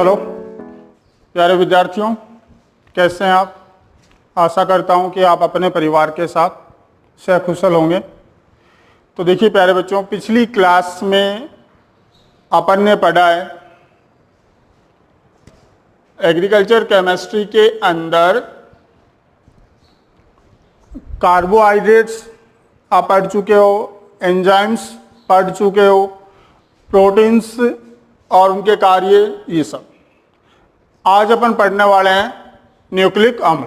Hello प्यारे विद्यार्थियों, कैसे हैं आप। आशा करता हूं कि आप अपने परिवार के साथ सकुशल होंगे। तो देखिए प्यारे बच्चों, पिछली क्लास में अपन ने पढ़ा है एग्रीकल्चर केमिस्ट्री के अंदर कार्बोहाइड्रेट्स आप पढ़ चुके हो, एंजाइम्स पढ़ चुके हो, प्रोटीन्स और उनके कार्य, ये सब। आज अपन पढ़ने वाले हैं न्यूक्लिक अम्ल।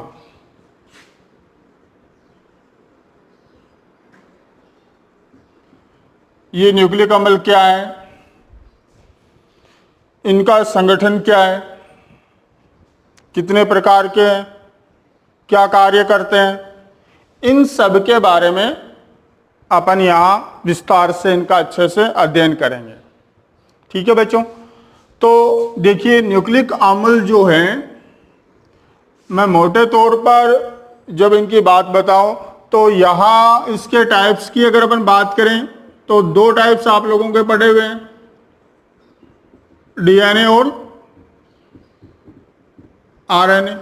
ये न्यूक्लिक अम्ल क्या है, इनका संगठन क्या है, कितने प्रकार के हैं, क्या कार्य करते हैं, इन सब के बारे में अपन यहाँ विस्तार से इनका अच्छे से अध्ययन करेंगे। ठीक है बच्चों। तो देखिए न्यूक्लिक अम्ल जो है, मैं मोटे तौर पर जब इनकी बात बताऊं तो यहाँ इसके टाइप्स की अगर अपन बात करें तो दो टाइप्स आप लोगों के पढ़े हुए हैं, डीएनए और आरएनए।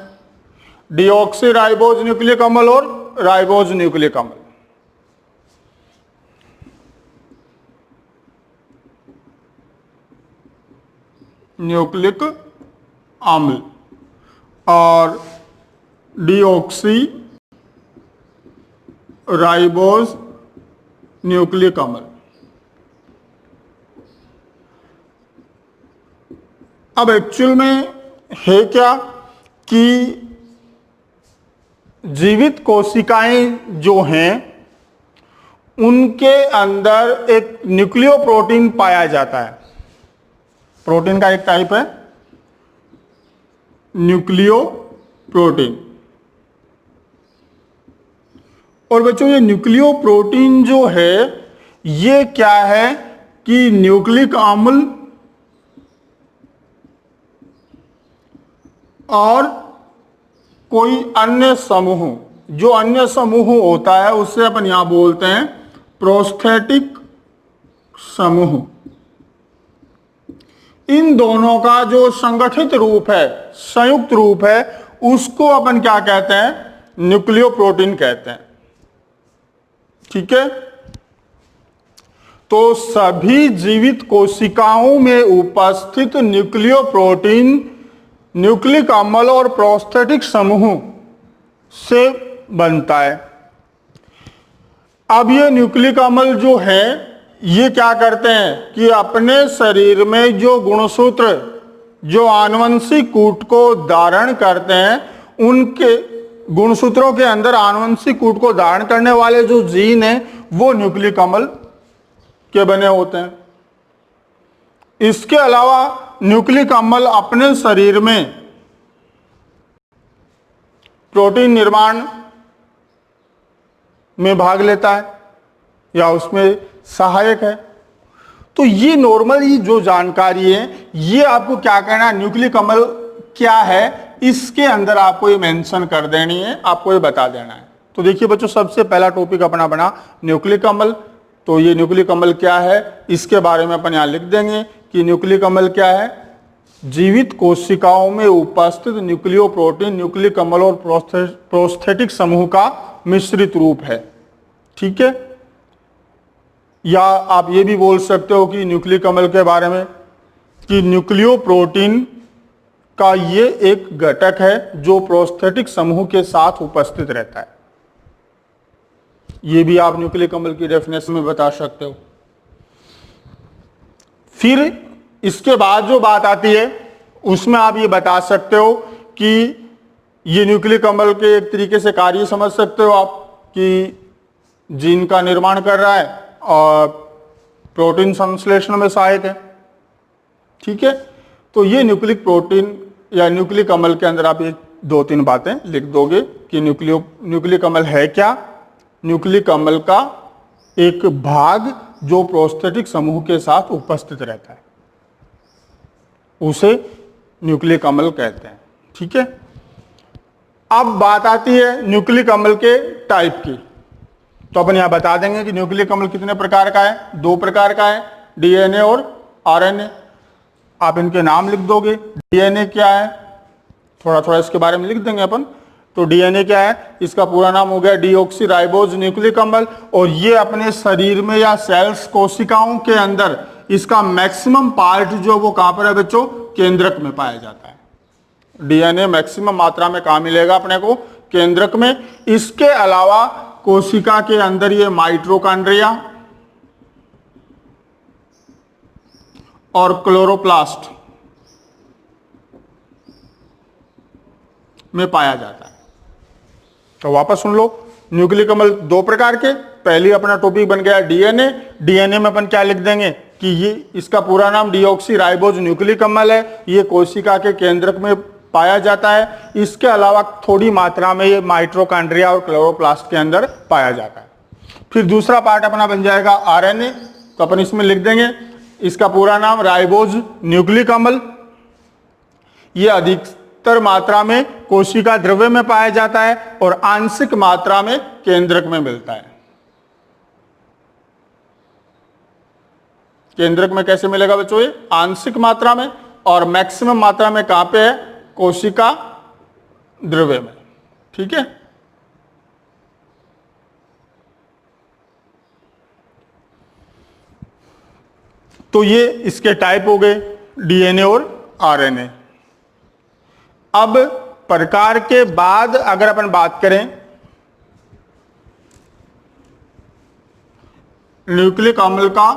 डीऑक्सी राइबोज न्यूक्लिक अम्ल और राइबोज न्यूक्लिक अम्ल। न्यूक्लिक अम्ल और डीऑक्सी राइबोज न्यूक्लिक अम्ल। अब एक्चुअल में है क्या कि जीवित कोशिकाएं जो हैं उनके अंदर एक न्यूक्लियोप्रोटीन पाया जाता है। प्रोटीन का एक टाइप है न्यूक्लियोप्रोटीन। और बच्चों ये न्यूक्लियोप्रोटीन जो है ये क्या है कि न्यूक्लिक अम्ल और कोई अन्य समूह, जो अन्य समूह होता है उससे अपन यहां बोलते हैं प्रोस्थेटिक समूह। इन दोनों का जो संगठित रूप है, संयुक्त रूप है, उसको अपन क्या कहते हैं, न्यूक्लियोप्रोटीन कहते हैं। ठीक है। तो सभी जीवित कोशिकाओं में उपस्थित न्यूक्लियोप्रोटीन न्यूक्लिक अम्ल और प्रोस्थेटिक समूह से बनता है। अब ये न्यूक्लिक अम्ल जो है ये क्या करते हैं कि अपने शरीर में जो गुणसूत्र, जो आनुवंशिक कूट को धारण करते हैं, उनके गुणसूत्रों के अंदर आनुवंशिक कूट को धारण करने वाले जो जीन हैं वो न्यूक्लिक अम्ल के बने होते हैं। इसके अलावा न्यूक्लिक अम्ल अपने शरीर में प्रोटीन निर्माण में भाग लेता है या उसमें सहायक है। तो ये नॉर्मली जो जानकारी है ये आपको क्या करना है, न्यूक्लिक अम्ल क्या है इसके अंदर आपको ये मेंशन कर देनी है, आपको ये बता देना है। तो देखिए बच्चों, सबसे पहला टॉपिक अपना बना न्यूक्लिक अम्ल। तो ये न्यूक्लिक अम्ल क्या है इसके बारे में अपन यहां लिख देंगे कि न्यूक्लिक अम्ल क्या है, जीवित कोशिकाओं में उपस्थित न्यूक्लियोप्रोटीन न्यूक्लिक अम्ल और प्रोस्थेटिक समूह का मिश्रित रूप है। ठीक है। या आप ये भी बोल सकते हो कि न्यूक्लिक अम्ल के बारे में कि न्यूक्लियोप्रोटीन का ये एक घटक है जो प्रोस्थेटिक समूह के साथ उपस्थित रहता है। ये भी आप न्यूक्लिक अम्ल की डेफिनेशन में बता सकते हो। फिर इसके बाद जो बात आती है उसमें आप ये बता सकते हो कि ये न्यूक्लिक अम्ल के एक तरीके से कार्य समझ सकते हो आप कि जीन का निर्माण कर रहा है और प्रोटीन संश्लेषण में सहायक है। ठीक है। तो ये न्यूक्लिक प्रोटीन या न्यूक्लिक अम्ल के अंदर आप ये दो तीन बातें लिख दोगे कि न्यूक्लिक अम्ल है क्या। न्यूक्लिक अम्ल का एक भाग जो प्रोस्थेटिक समूह के साथ उपस्थित रहता है उसे न्यूक्लिक अम्ल कहते हैं। ठीक है। अब बात आती है न्यूक्लिक अम्ल के टाइप की। तो अपन यहां बता देंगे कि न्यूक्लिक अम्ल कितने प्रकार का है, दो प्रकार का है, डीएनए और आरएनए। आप इनके नाम लिख दोगे। डीएनए क्या है, थोड़ा थोड़ा इसके बारे में लिख देंगे अपन। तो डीएनए क्या है, इसका पूरा नाम हो गया डीऑक्सी राइबोज न्यूक्लिक अम्ल, और ये अपने शरीर में या सेल्स कोशिकाओं के अंदर इसका मैक्सिमम पार्ट जो वो कहां पर है बच्चों, केंद्रक में पाया जाता है। डीएनए मैक्सिमम मात्रा में कहां मिलेगा अपने को, केंद्रक में। इसके अलावा कोशिका के अंदर ये माइटोकॉन्ड्रिया और क्लोरोप्लास्ट में पाया जाता है। तो वापस सुन लो, न्यूक्लिक अम्ल दो प्रकार के, पहली अपना टॉपिक बन गया डीएनए। डीएनए में अपन क्या लिख देंगे कि ये इसका पूरा नाम डीऑक्सी राइबोज न्यूक्लिक अम्ल है, ये कोशिका के केंद्रक में पाया जाता है। इसके अलावा थोड़ी मात्रा में ये माइटोकॉन्ड्रिया और क्लोरोप्लास्ट के अंदर पाया जाता है। फिर दूसरा पार्ट अपना बन जाएगा आरएनए, तो अपन इसमें लिख देंगे इसका पूरा नाम राइबोज न्यूक्लिक अम्ल। ये अधिकतर मात्रा में कोशिका द्रव्य में पाया जाता है और आंशिक मात्रा में केंद्रक में मिलता है। केंद्रक में कैसे मिलेगा बच्चों, ये आंशिक मात्रा में, और मैक्सिमम मात्रा में कहां पे है, कोशिका द्रव्य में। ठीक है, तो ये इसके टाइप हो गए डीएनए और आरएनए। अब प्रकार के बाद अगर अपन बात करें न्यूक्लिक अम्ल का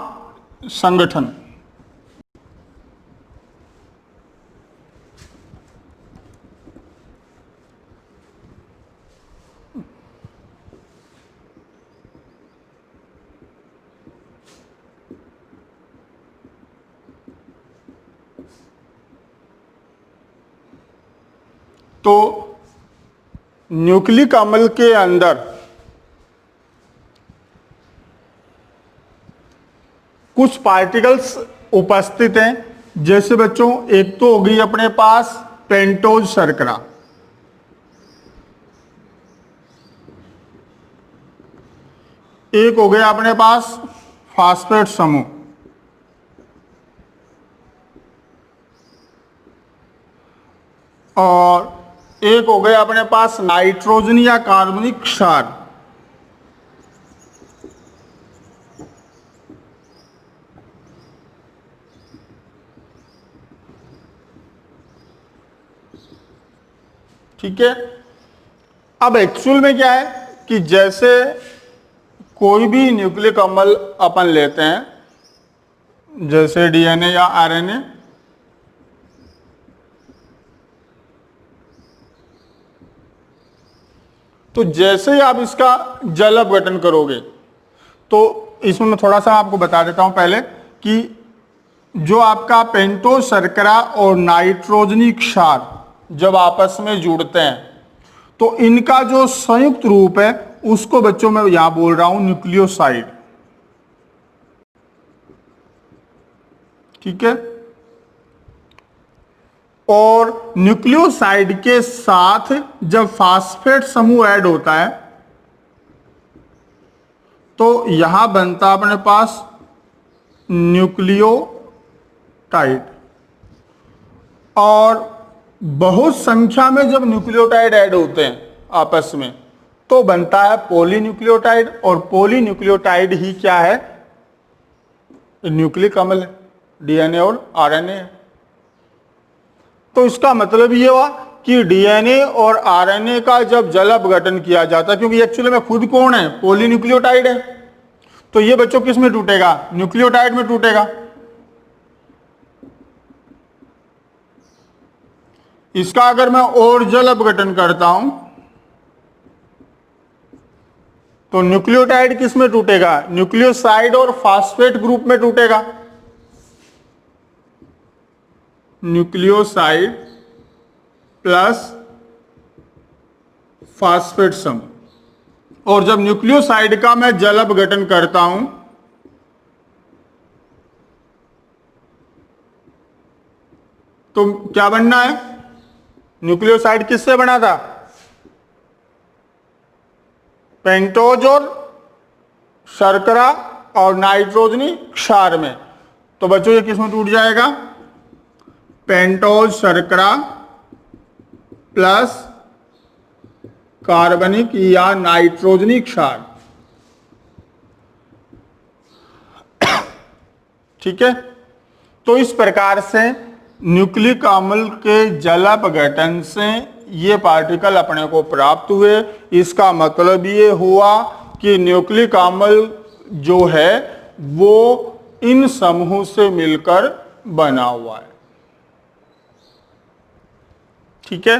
संगठन, तो न्यूक्लिक अम्ल के अंदर कुछ पार्टिकल्स उपस्थित हैं। जैसे बच्चों एक तो होगी अपने पास पेंटोज शर्करा, एक हो गया अपने पास फास्फेट समूह, और एक हो गया अपने पास नाइट्रोजन या कार्बनिक क्षार। ठीक है, अब एक्चुअल में क्या है कि जैसे कोई भी न्यूक्लिक अम्ल अपन लेते हैं, जैसे डीएनए या आरएनए, तो जैसे ही आप इसका जल अपघटन करोगे, तो इसमें मैं थोड़ा सा आपको बता देता हूं पहले कि जो आपका पेंटोज शर्करा और नाइट्रोजनी क्षार जब आपस में जुड़ते हैं, तो इनका जो संयुक्त रूप है उसको बच्चों मैं यहां बोल रहा हूं न्यूक्लियोसाइड। ठीक है, और न्यूक्लियोसाइड के साथ जब फास्फेट समूह ऐड होता है तो यहां बनता अपने पास न्यूक्लियोटाइड, और बहुत संख्या में जब न्यूक्लियोटाइड ऐड होते हैं आपस में तो बनता है पॉलीन्यूक्लियोटाइड, और पॉलीन्यूक्लियोटाइड ही क्या है, न्यूक्लिक अम्ल है, डीएनए और आरएनए। तो इसका मतलब ये हुआ कि डीएनए और आरएनए का जब जल अपघटन किया जाता है, क्योंकि एक्चुअली में खुद कौन है, पॉलीन्यूक्लियोटाइड है, तो ये बच्चों किस में टूटेगा, न्यूक्लियोटाइड में टूटेगा। इसका अगर मैं और जल अपघटन करता हूं तो न्यूक्लियोटाइड किस में टूटेगा, न्यूक्लियोसाइड और फास्फेट ग्रुप में टूटेगा। न्यूक्लियोसाइड प्लस फास्फेट समूह, और जब न्यूक्लियोसाइड का मैं जल अपघटन करता हूं तो क्या बनना है, न्यूक्लियोसाइड किससे बना था, पेंटोज और शर्करा और नाइट्रोजनी क्षार में। तो बच्चों ये किस में टूट जाएगा, पेंटोज शर्करा प्लस कार्बनिक या नाइट्रोजनी क्षार। ठीक है, तो इस प्रकार से न्यूक्लिक अम्ल के जल अपघटन से ये पार्टिकल अपने को प्राप्त हुए। इसका मतलब ये हुआ कि न्यूक्लिक अम्ल जो है वो इन समूह से मिलकर बना हुआ है। ठीक है,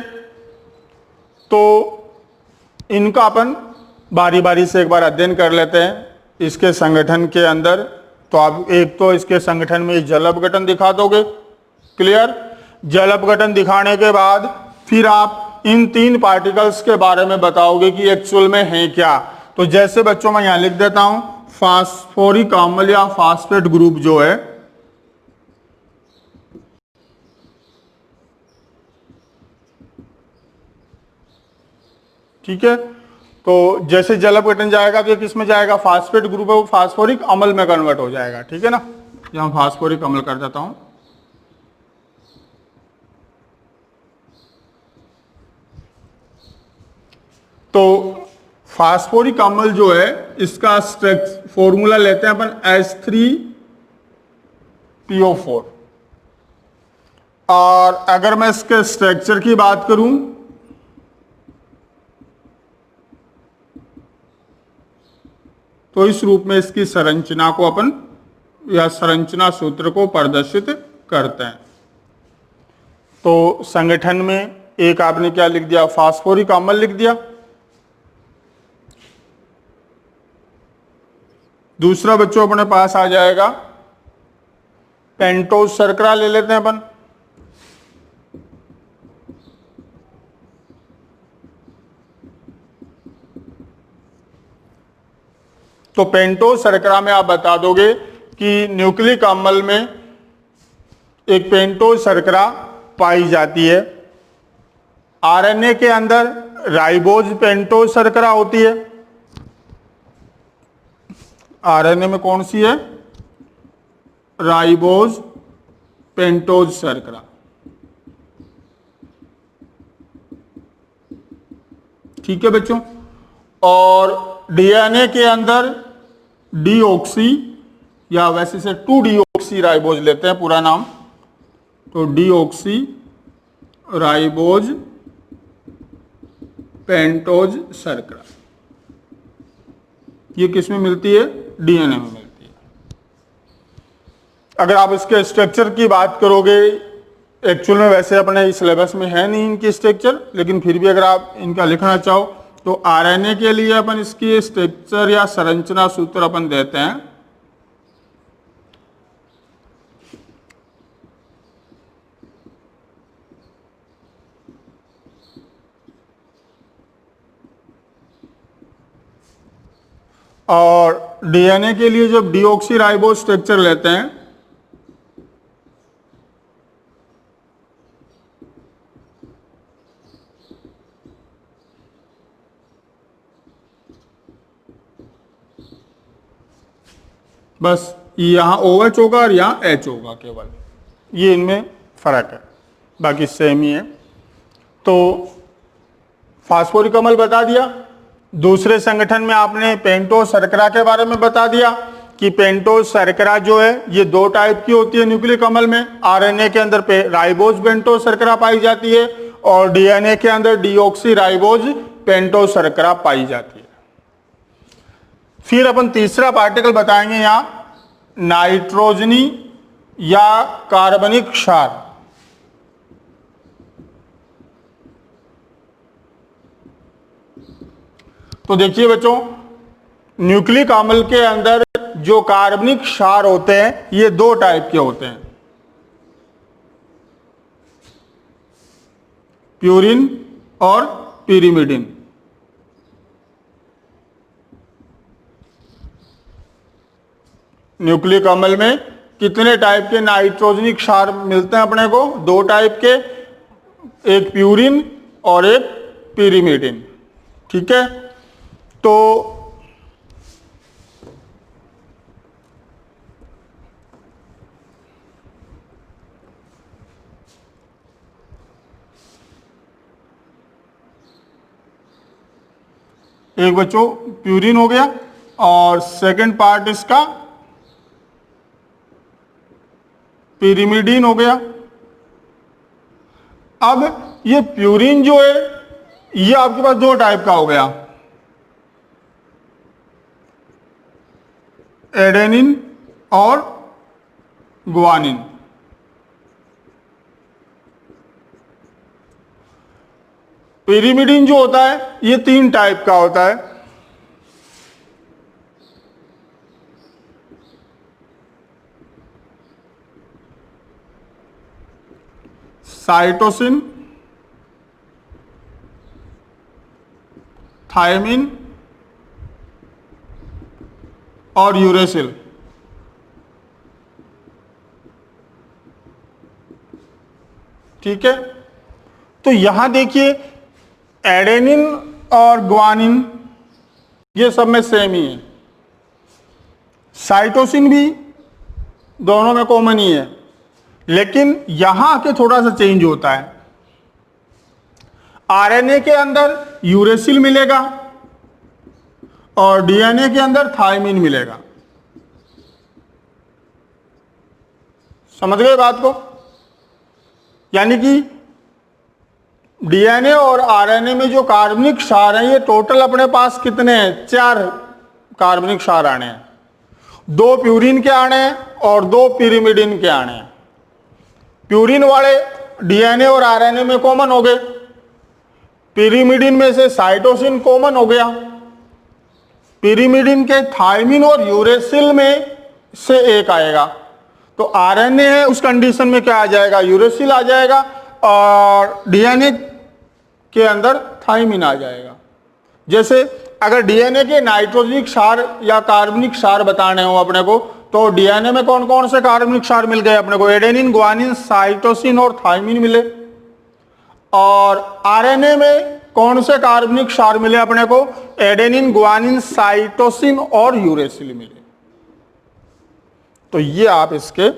तो इनका अपन बारी बारी से एक बार अध्ययन कर लेते हैं इसके संगठन के अंदर। तो आप एक तो इसके संगठन में जल अपघटन दिखा दोगे, क्लियर। जल अपघटन दिखाने के बाद फिर आप इन 3 पार्टिकल्स के बारे में बताओगे कि एक्चुअल में है क्या। तो जैसे बच्चों मैं यहां लिख देता हूं, फास्फोरिक अम्ल या फास्फेट ग्रुप जो है, ठीक है, तो जैसे जल अपघटन जाएगा तो किस में जाएगा, फास्फेट ग्रुप है वो फास्फोरिक अम्ल में कन्वर्ट हो जाएगा। ठीक है ना, यहां फास्फोरिक अम्ल कर देता हूं। तो फास्फोरिक अम्ल जो है इसका फॉर्मूला लेते हैं अपन H3PO4। और अगर मैं इसके स्ट्रक्चर की बात करूं तो इस रूप में इसकी संरचना को अपन या संरचना सूत्र को प्रदर्शित करते हैं। तो संगठन में एक आपने क्या लिख दिया, फास्फोरिक अम्ल लिख दिया। दूसरा बच्चों अपने पास आ जाएगा पेंटोज शर्करा, ले लेते हैं अपन। तो पेंटोज शर्करा में आप बता दोगे कि न्यूक्लिक अम्ल में एक पेंटोज शर्करा पाई जाती है। आरएनए के अंदर राइबोज पेंटोज शर्करा होती है। आरएनए में कौन सी है, राइबोज पेंटोज शर्करा। ठीक है बच्चों, और डीएनए के अंदर डीऑक्सी या वैसे से 2-डीऑक्सी राइबोज लेते हैं पूरा नाम, तो डीऑक्सी राइबोज पेंटोज शर्करा। ये किस में मिलती है, डीएनए में मिलती है। अगर आप इसके स्ट्रक्चर की बात करोगे, एक्चुअल में वैसे अपने सिलेबस में है नहीं इनकी स्ट्रक्चर, लेकिन फिर भी अगर आप इनका लिखना चाहो तो आरएनए के लिए अपन इसकी स्ट्रक्चर या संरचना सूत्र अपन देते हैं। और डीएनए के लिए जब डीऑक्सी राइबोज स्ट्रक्चर लेते हैं बस, यहां OH होगा और यहां H होगा, केवल ये इनमें फर्क है, बाकी सेम ही है। तो फास्फोरिक अम्ल बता दिया। दूसरे संगठन में आपने पेंटोज शर्करा के बारे में बता दिया कि पेंटोज शर्करा जो है ये 2 टाइप की होती है न्यूक्लिक अम्ल में। आरएनए के अंदर राइबोज पेंटोज शर्करा पाई जाती है और डीएनए के अंदर डीऑक्सी राइबोज पेंटोज शर्करा पाई जाती है। फिर अपन तीसरा पार्टिकल बताएंगे यहां, नाइट्रोजनी या कार्बनिक क्षार। तो देखिए बच्चों, न्यूक्लिक अम्ल के अंदर जो कार्बनिक क्षार होते हैं ये 2 टाइप के होते हैं, प्यूरिन और पिरिमिडिन। न्यूक्लिक अम्ल में कितने टाइप के नाइट्रोजनिक क्षार मिलते हैं अपने को, 2 टाइप के, एक प्यूरिन और एक पिरिमिडिन। ठीक है, तो एक बच्चों प्यूरिन हो गया और सेकंड पार्ट इसका पिरिमिडीन हो गया। अब ये प्यूरिन जो है ये आपके पास दो टाइप का हो गया, एडेनिन और ग्वानिन। पिरिमिडीन जो होता है ये तीन टाइप का होता है, साइटोसिन, थायमिन और यूरेसिल। ठीक है, तो यहां देखिए एडेनिन और ग्वानिन ये सब में सेम ही है, साइटोसिन भी दोनों में कॉमन ही है, लेकिन यहां आके थोड़ा सा चेंज होता है। आरएनए के अंदर यूरेसिल मिलेगा और डीएनए के अंदर थायमिन मिलेगा। समझ गए बात को? यानी कि डीएनए और आरएनए में जो कार्बनिक क्षार हैं ये टोटल अपने पास कितने हैं? 4 कार्बनिक क्षार आने हैं, 2 प्यूरिन के आने हैं और 2 पिरिमिडिन के आने हैं। प्यूरिन वाले डीएनए और आरएनए में कॉमन हो गए, पिरिमिडिन में से साइटोसिन कॉमन हो गया, पिरिमिडिन के थायमिन और यूरेसिल में से एक आएगा, तो आरएनए है उस कंडीशन में क्या आ जाएगा? यूरेसिल आ जाएगा और डीएनए के अंदर थायमिन आ जाएगा। जैसे अगर डीएनए के नाइट्रोजनिक क्षार या कार्बनिक क्षार बताने हो अपने को, तो डीएनए में कौन कौन से कार्बनिक क्षार मिल गए अपने को? एडेनिन, ग्वानिन, साइटोसिन और थायमिन मिले। और आरएनए में कौन से कार्बनिक क्षार मिले अपने को? एडेनिन, ग्वानिन, साइटोसिन और यूरेसिल मिले। तो ये आप इसके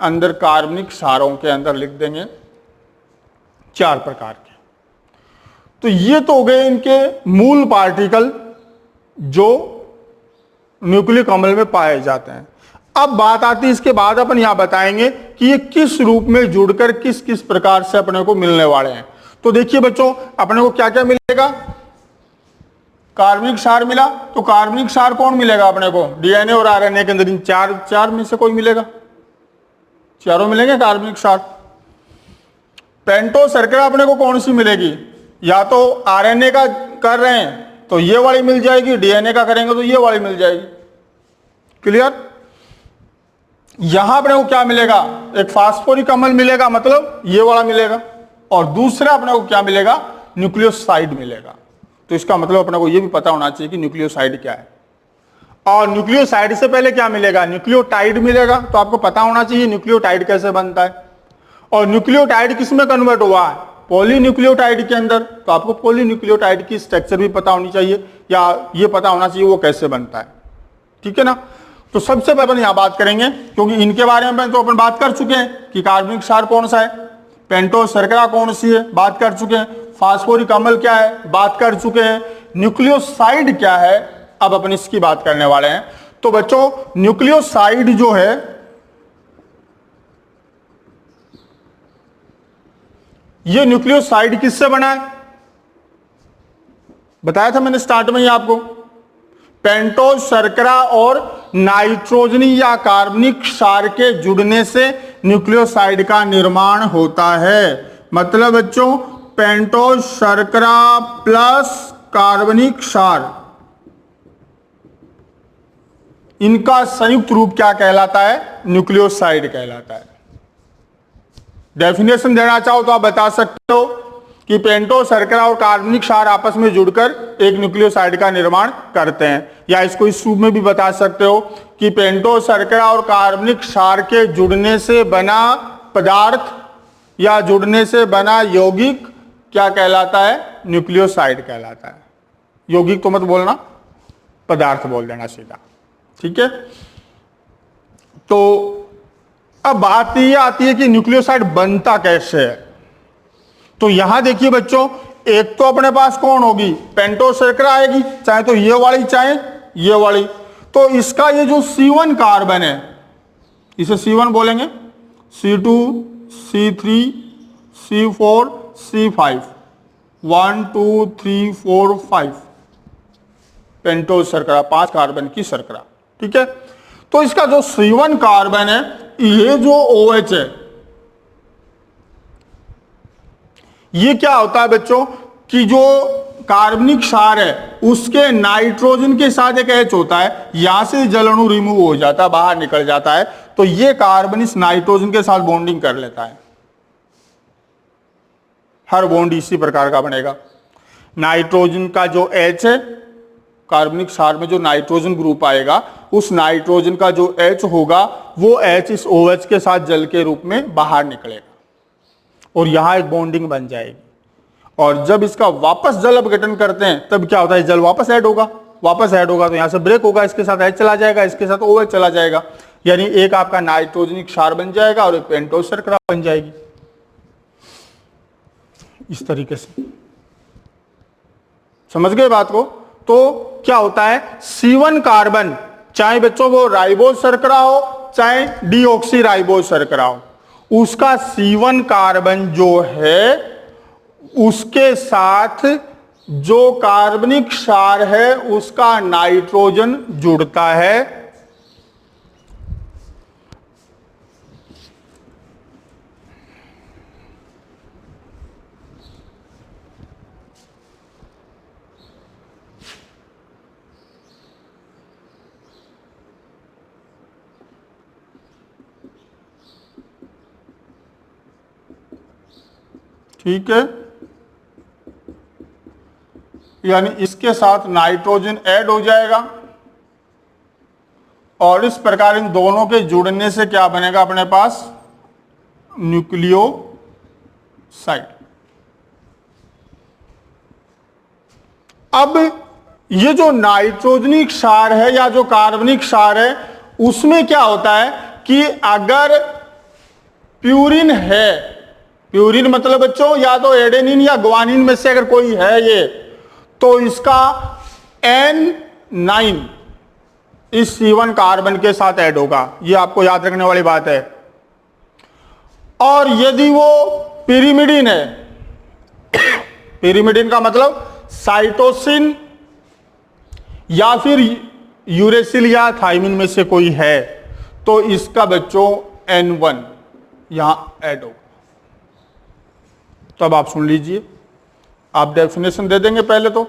अंदर कार्बनिक क्षारों के अंदर लिख देंगे 4 प्रकार के। तो ये तो हो गए इनके मूल पार्टिकल जो न्यूक्लिक अम्ल में पाए जाते हैं। अब बात आती है, इसके बाद अपन यहां बताएंगे कि ये किस रूप में जुड़कर किस किस प्रकार से अपने को मिलने वाले हैं। तो देखिए बच्चों, अपने को क्या क्या मिलेगा? कार्बनिक क्षार मिला, तो कार्बनिक क्षार कौन मिलेगा अपने को? डीएनए और आरएनए के अंदर इन चार में से कोई मिलेगा, चारों मिलेंगे कार्बनिक क्षार। पेंटो शर्करा अपने को कौन सी मिलेगी? या तो आरएनए का कर रहे हैं तो ये वाली मिल जाएगी, डीएनए का करेंगे तो ये वाली मिल जाएगी। क्लियर? यहां अपने को क्या मिलेगा? एक फास्फोरिक अम्ल मिलेगा, मतलब ये वाला मिलेगा, और दूसरा अपने को क्या मिलेगा? न्यूक्लियोसाइड मिलेगा। तो इसका मतलब अपने को ये भी पता होना चाहिए कि न्यूक्लियोसाइड क्या है। और न्यूक्लियोसाइड से पहले क्या मिलेगा? न्यूक्लियोटाइड मिलेगा। तो आपको पता होना चाहिए न्यूक्लियोटाइड कैसे बनता है, और न्यूक्लियोटाइड किस में कन्वर्ट हुआ है? पॉलीन्यूक्लियोटाइड के अंदर। तो आपको पॉलीन्यूक्लियोटाइड की स्ट्रक्चर भी पता होनी चाहिए, या ये पता होना चाहिए वो कैसे बनता है। ठीक है ना? तो सबसे पहले अपन यहां बात करेंगे, क्योंकि इनके बारे में तो अपन बात कर चुके हैं कि कार्बनिक क्षार कौन सा है, पेंटो शर्करा कौन सी है, बात कर चुके हैं, फास्फोरिक अम्ल क्या है, बात कर चुके हैं, न्यूक्लियोसाइड क्या है, अब अपन इसकी बात करने वाले हैं। तो बच्चों, न्यूक्लियोसाइड जो है ये न्यूक्लियोसाइड किससे बना है? बताया था मैंने स्टार्ट में ही आपको, पेंटो शर्करा और नाइट्रोजनी या कार्बनिक क्षार के जुड़ने से न्यूक्लियोसाइड का निर्माण होता है। मतलब बच्चों, पेंटो शर्करा प्लस कार्बनिक क्षार, इनका संयुक्त रूप क्या कहलाता है? न्यूक्लियोसाइड कहलाता है। डेफिनेशन देना चाहो तो आप बता सकते हो कि पेंटो शर्करा और कार्बनिक क्षार आपस में जुड़कर एक न्यूक्लियोसाइड का निर्माण करते हैं, या इसको इस रूप में भी बता सकते हो कि पेंटो शर्करा और कार्बनिक क्षार के जुड़ने से बना पदार्थ या जुड़ने से बना यौगिक क्या कहलाता है? न्यूक्लियोसाइड कहलाता है। यौगिक तो मत बोलना, पदार्थ बोल देना सीधा। ठीक है? तो अब बात ये आती है कि न्यूक्लियोसाइड बनता कैसे है। तो यहां देखिए बच्चों, एक तो अपने पास कौन होगी, पेंटोस शर्करा आएगी, चाहे तो ये वाली चाहे ये वाली। तो इसका ये जो C1 कार्बन है, इसे C1 बोलेंगे, C2 C3 C4 C5, 1 2 3 4 5 pentose शर्करा, 5 कार्बन की शर्करा। ठीक है, तो इसका जो C1 कार्बन है, ये जो OH है, ये क्या होता है बच्चों कि जो कार्बनिक क्षार है उसके नाइट्रोजन के साथ एक H होता है, यहां से जल अणु रिमूव हो जाता है, बाहर निकल जाता है, तो ये कार्बन इस नाइट्रोजन के साथ बॉन्डिंग कर लेता है। हर बॉन्ड इसी प्रकार का बनेगा। नाइट्रोजन का जो H है, कार्बनिक क्षार में जो नाइट्रोजन ग्रुप आएगा, उस नाइट्रोजन का जो H होगा वो H इस OH के साथ जल के रूप में बाहर निकलेगा और यहां एक बॉन्डिंग बन जाएगी। और जब इसका वापस जल अपघटन करते हैं तब क्या होता है, जल वापस ऐड होगा, वापस ऐड होगा तो यहां से ब्रेक होगा, इसके साथ H चला जाएगा, इसके साथ OH चला जाएगा, यानी एक आपका नाइट्रोजनिक क्षार बन जाएगा और एक पेंटोस शर्करा बन जाएगी। इस तरीके से समझ गए बात को। तो क्या होता है, C1 कार्बन, चाहे बच्चों वो राइबोस शर्करा हो चाहे डीऑक्सी राइबोस शर्करा हो, उसका C1 कार्बन जो है उसके साथ जो कार्बनिक क्षार है उसका नाइट्रोजन जुड़ता है। ठीक है, यानी इसके साथ नाइट्रोजन ऐड हो जाएगा और इस प्रकार इन दोनों के जुड़ने से क्या बनेगा अपने पास, न्यूक्लियोसाइड। अब ये जो नाइट्रोजनिक क्षार है या जो कार्बनिक क्षार है, उसमें क्या होता है कि अगर प्यूरिन है, प्यूरिन मतलब बच्चों या तो एडेनिन या ग्वानिन में से अगर कोई है ये, तो इसका N9 इस C1 कार्बन के साथ ऐड होगा, ये आपको याद रखने वाली बात है। और यदि वो पिरिमिडिन है, पिरिमिडिन का मतलब साइटोसिन या फिर यूरेसिल या थाइमिन में से कोई है, तो इसका बच्चों N1 यहां ऐड होगा। तब आप सुन लीजिए, आप डेफिनेशन दे देंगे पहले तो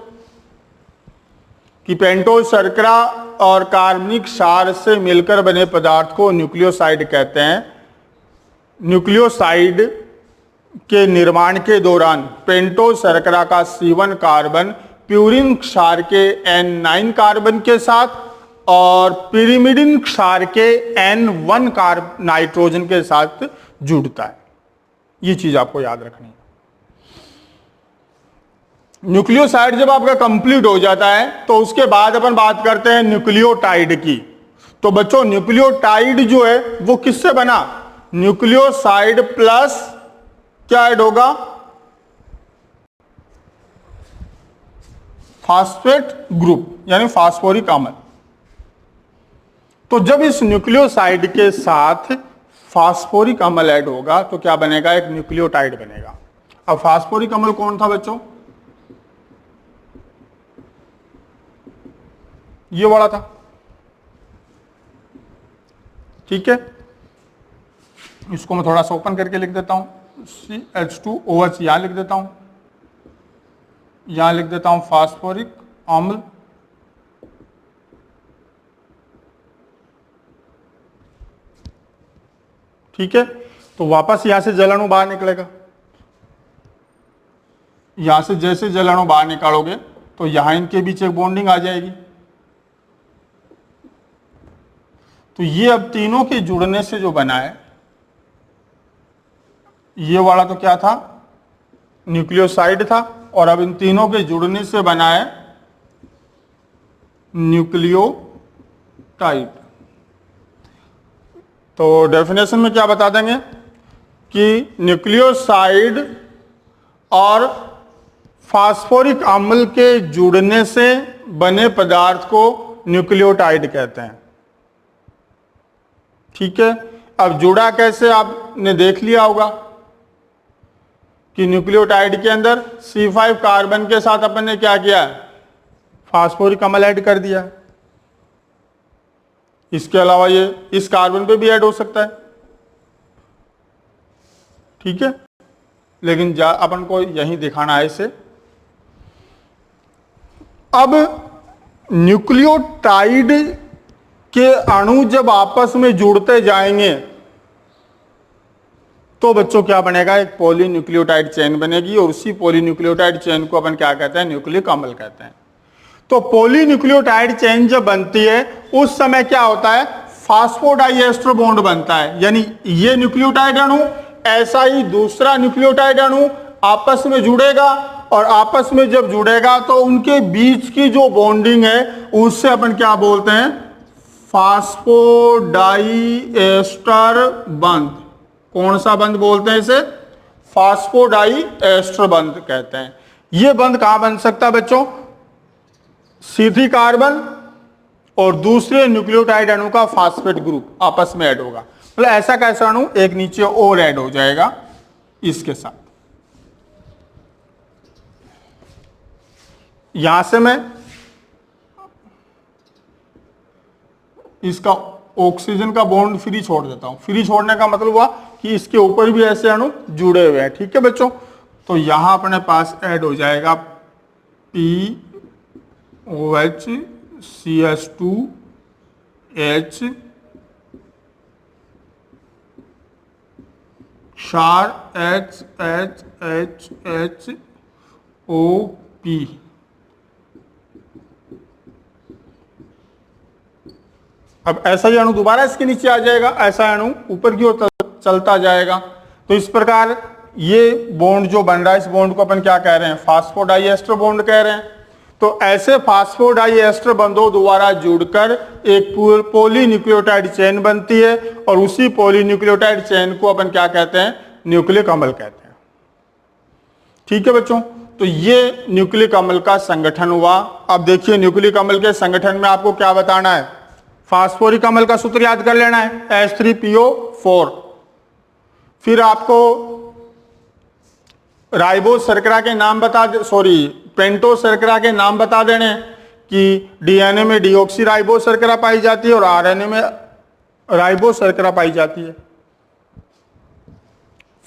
कि पेंटोस शर्करा और कार्बनिक क्षार से मिलकर बने पदार्थ को न्यूक्लियोसाइड कहते हैं। न्यूक्लियोसाइड के निर्माण के दौरान पेंटोस शर्करा का C1 कार्बन प्यूरिन क्षार के N9 कार्बन के साथ और पिरिमिडिन क्षार के N1 नाइट्रोजन के साथ जुड़ता है। ये चीज आपको याद रखनी है। न्यूक्लियोसाइड जब आपका कंप्लीट हो जाता है तो उसके बाद अपन बात करते हैं न्यूक्लियोटाइड की। तो बच्चों न्यूक्लियोटाइड जो है वो किससे बना, न्यूक्लियोसाइड प्लस क्या ऐड होगा, फास्फेट ग्रुप यानी फास्फोरिक अम्ल। तो जब इस न्यूक्लियोसाइड के साथ फास्फोरिक अम्ल ऐड होगा तो क्या बनेगा, एक न्यूक्लियोटाइड बनेगा। अब फास्फोरिक अम्ल कौन था बच्चों, ये वाला था। ठीक है, इसको मैं थोड़ा सा ओपन करके लिख देता हूं, CH2OH यहां लिख देता हूं, यहां लिख देता हूं फास्फोरिक अम्ल। ठीक है, तो वापस यहां से जल अणु बाहर निकलेगा। यहां से जैसे जल अणु बाहर निकालोगे तो यहां इनके बीच एक बॉन्डिंग आ जाएगी। तो ये अब तीनों के जुड़ने से जो बना है, ये वाला तो क्या था, न्यूक्लियोसाइड था, और अब इन तीनों के जुड़ने से बना है न्यूक्लियोटाइड। तो डेफिनेशन में क्या बता देंगे कि न्यूक्लियोसाइड और फास्फोरिक अम्ल के जुड़ने से बने पदार्थ को न्यूक्लियोटाइड कहते हैं। ठीक है, अब जुड़ा कैसे आपने देख लिया होगा कि न्यूक्लियोटाइड के अंदर C5 कार्बन के साथ अपन ने क्या किया, फास्फोरिक अम्ल ऐड कर दिया। इसके अलावा ये इस कार्बन पे भी ऐड हो सकता है। ठीक है, लेकिन अपन को यही दिखाना है इसे। अब न्यूक्लियोटाइड के अणु जब आपस में जुड़ते जाएंगे तो बच्चों क्या बनेगा, एक पॉलीन्यूक्लियोटाइड चेन बनेगी और उसी पॉलीन्यूक्लियोटाइड चेन को अपन क्या कहते हैं, न्यूक्लिक अम्ल कहते हैं। तो पॉलीन्यूक्लियोटाइड चेन जब बनती है उस समय क्या होता है, फास्फोडाइएस्टर बॉन्ड बनता है। यानी ये न्यूक्लियोटाइड अणु ऐसा ही दूसरा न्यूक्लियोटाइड अणु आपस में जुड़ेगा और आपस में जब जुड़ेगा तो उनके बीच की जो बॉन्डिंग है उससे अपन क्या बोलते हैं, फास्फोडाइएस्टर बंध। कौन सा बंध बोलते हैं इसे, फास्फोडाइएस्टर बंध कहते हैं। यह बंध कहां बन सकता है बच्चों, C3 कार्बन और दूसरे न्यूक्लियोटाइड अणु का फास्फेट ग्रुप आपस में ऐड होगा। मतलब ऐसा कैसा अणु, एक नीचे और ऐड हो जाएगा इसके साथ। यहां से मैं इसका ऑक्सीजन का बॉन्ड फ्री छोड़ देता हूं। फ्री छोड़ने का मतलब हुआ कि इसके ऊपर भी ऐसे अणु जुड़े हुए हैं। ठीक है बच्चों, तो यहां अपने पास ऐड हो जाएगा POH CS2H क्षार HHHOP। अब ऐसा ही अणु दोबारा इसके नीचे आ जाएगा, ऐसा अणु ऊपर की ओर चलता जाएगा। तो इस प्रकार ये बॉन्ड जो बन रहा है, इस बॉन्ड को अपन क्या कह रहे हैं, फास्फोडाइएस्टर बॉन्ड कह रहे हैं। तो ऐसे फास्फोडाइएस्टर बंधों द्वारा जुड़कर एक पॉलीन्यूक्लियोटाइड चेन बनती है और उसी पॉलीन्यूक्लियोटाइड चेन को अपन क्या कहते हैं, न्यूक्लिक अम्ल कहते हैं। ठीक है बच्चों, तो ये न्यूक्लिक अम्ल का संगठन हुआ। अब देखिए न्यूक्लिक अम्ल के संगठन में आपको क्या बताना है, फास्फोरिक अम्ल का सूत्र याद कर लेना है H3PO4। फिर आपको राइबोस शर्करा के नाम पेंटोस शर्करा के नाम बता देने कि डीएनए में डीऑक्सी राइबोस शर्करा पाई जाती है और आरएनए में राइबोस शर्करा पाई जाती है।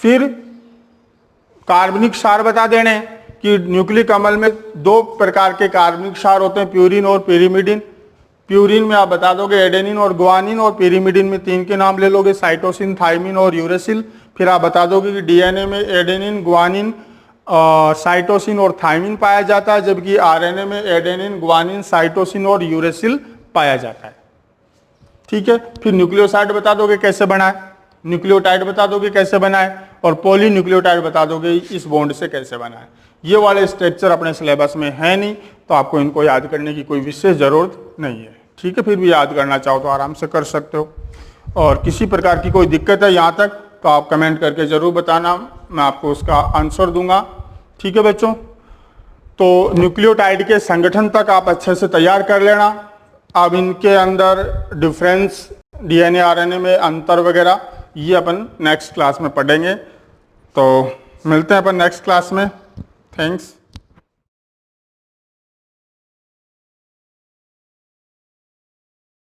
फिर कार्बनिक क्षार बता देने कि न्यूक्लिक अम्ल में दो प्रकार के कार्बनिक क्षार होते हैं, प्यूरिन और पेरिमिडिन। प्यूरिन में आप बता दोगे एडेनिन और ग्वानिन, और पेरिमिडिन में तीन के नाम ले लोगे, साइटोसिन, थाइमिन और यूरेसिल। फिर आप बता दोगे कि डीएनए में एडेनिन, ग्वानिन, साइटोसिन और थाइमिन पाया जाता है, जबकि आरएनए में एडेनिन, ग्वानिन, साइटोसिन और यूरेसिल पाया जाता है। ठीक है, फिर न्यूक्लियोसाइड बता दोगे कैसे बना है, न्यूक्लियोटाइड बता दोगे कैसे बना है, और पॉलीन्यूक्लियोटाइड बता दोगे इस बॉन्ड से कैसे बना है। ये वाले स्ट्रक्चर अपने सिलेबस में है नहीं, तो आपको इनको याद करने की कोई विशेष जरूरत नहीं है। ठीक है, फिर भी याद करना चाहो तो आराम से कर सकते हो। और किसी प्रकार की कोई दिक्कत है यहाँ तक तो आप कमेंट करके ज़रूर बताना, मैं आपको उसका आंसर दूंगा। ठीक है बच्चों, तो न्यूक्लियोटाइड के संगठन तक आप अच्छे से तैयार कर लेना। अब इनके अंदर डिफरेंस, डीएनए आरएनए में अंतर वगैरह, ये अपन नेक्स्ट क्लास में पढ़ेंगे। तो मिलते हैं अपन नेक्स्ट क्लास में। थैंक्स।